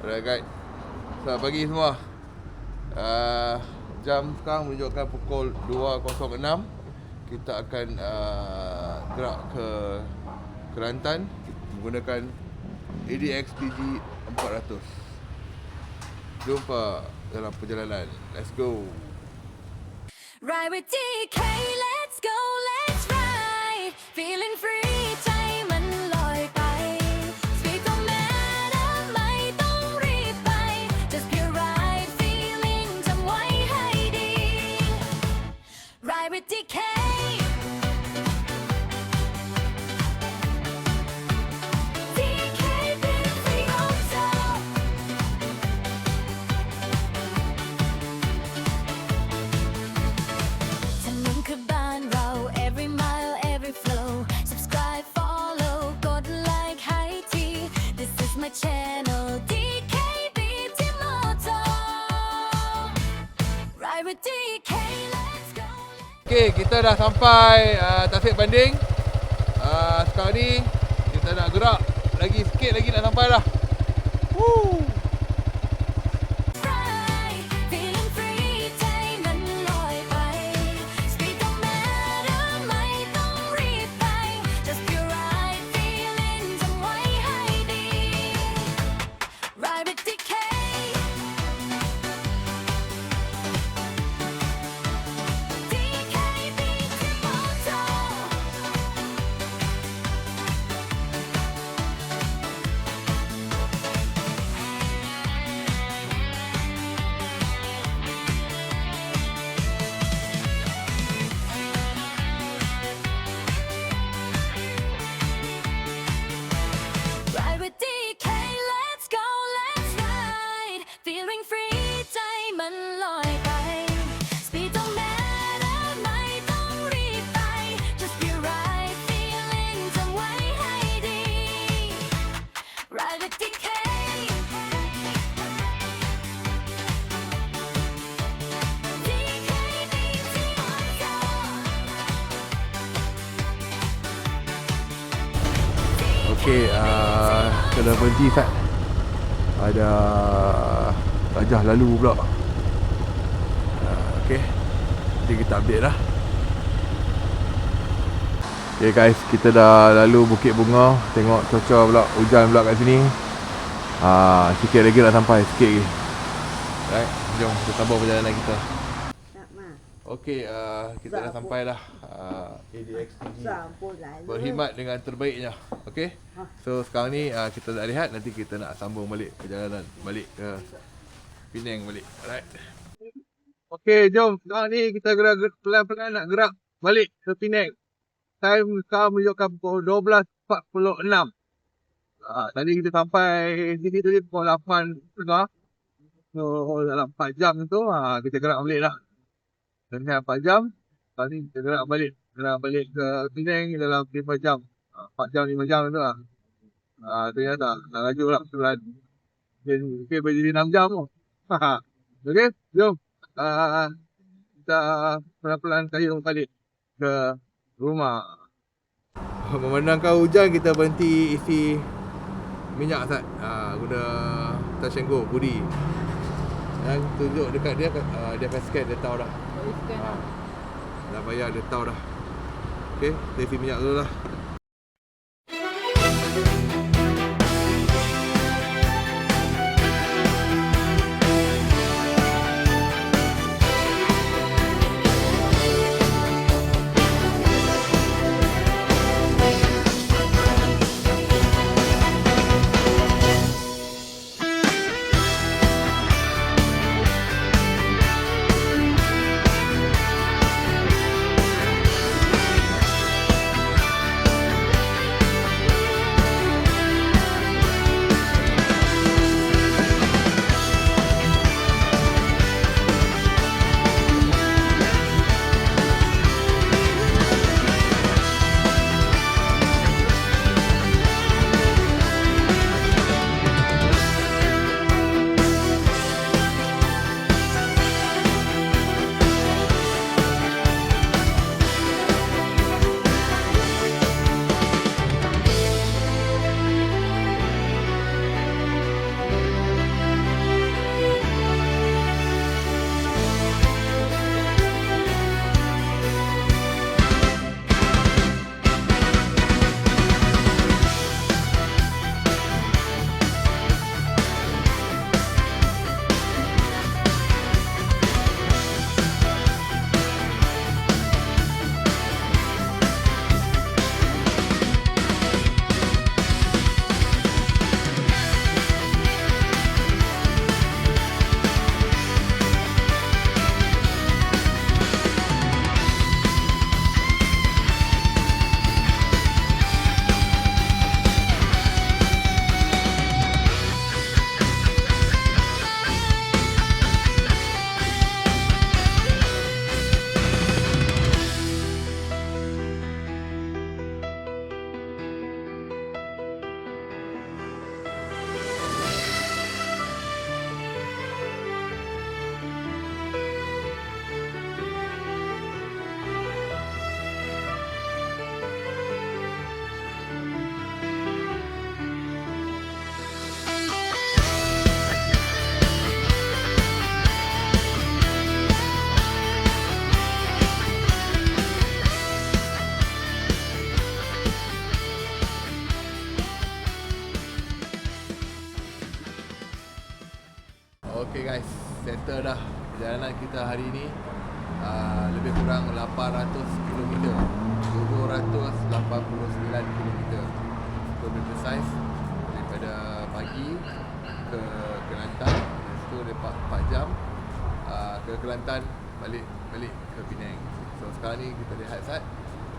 Alright guys, selamat pagi semua. Jam sekarang menunjukkan pukul 2.06. Kita akan gerak ke Kelantan menggunakan ADX TG 400. Jumpa dalam perjalanan. Let's go. Ride with DK, let's go, let's ride. Feeling free, ใจมันลอยไป Speed don't matter ไม่ต้องรีบไป Just pure ride, feeling จำไว้ให้ดี Ride with DK DK feeling free on top ถนนคือบ้านเรา every mile every flow subscribe follow กด like ให้ที this is my channel DKB Team Moto ride with DK let's go Okay, kita dah sampai Tasik Banding. Sekarang ni kita nak gerak lagi sikit lagi nak sampai dah. Woo! ride feeling free ใจมันลอยไป speed don't matter ไม่ต้องรีบไป just pure ride feeling จำไว้ให้ดี ride with DK DKB Team Moto Ride with DK, let's go, let's ride. Feeling free, ใจมันลอยไป Speed don't matter ไม่ต้องรีบไป Just pure ride, feeling จำไว้ให้ดี Ride with DK DKB Team Moto Okay, kita dah berhenti Sat. Ada Gajah lalu pula. Okay, nanti kita update lah. Okay guys, kita dah lalu Bukit Bunga. Tengok cuaca pula, hujan pula kat sini. Sikit lagi nak sampai, sikit lagi. Right, jom kita sambung perjalanan kita. Okay, kita dah sampai dah ADX TG. Berkhidmat dengan terbaiknya. Okay, so sekarang ni kita dah lihat. Nanti kita nak sambung balik perjalanan balik ke Penang balik. Alright. Okay, jom. Sekarang ni kita gerak pelan-pelan nak gerak balik ke Penang. Time sekarang menunjukkan pukul 12.46. Tadi kita sampai sini tadi pukul 8.30. So dalam 4 jam tu kita gerak balik lah. Dengan 4 jam. Sekarang ni kita gerak balik ke Penang dalam 5 jam. 4 jam 5 jam tu lah. Ternyata nak laju pula perjalanan. Okay, boleh jadi 6 jam tu. Okay, jom. Kita pelan-pelan kaya balik ke rumah. Memandangkan hujan, kita berhenti isi minyak Sat. Guna Tashengo Budi. Dan tunjuk dekat dia, dia akan scan, dia tahu dah. Dah bayar, dia tahu dah. Okay, kita isi minyak dulu lah. Okay guys, settle dah perjalanan kita hari ni. Lebih kurang 800 km, 789 km to be precise, daripada pagi ke Kelantan. Lepas tu lepas 4 jam ke Kelantan, balik ke Penang. So sekarang ni kita lihat sat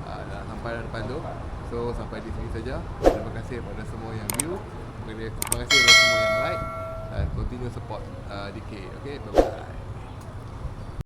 dah sampai dah depan tu. So sampai di sini saja. Terima kasih kepada semua yang view, terima kasih kepada semua yang like, dan continue support DK. Okay, bye bye.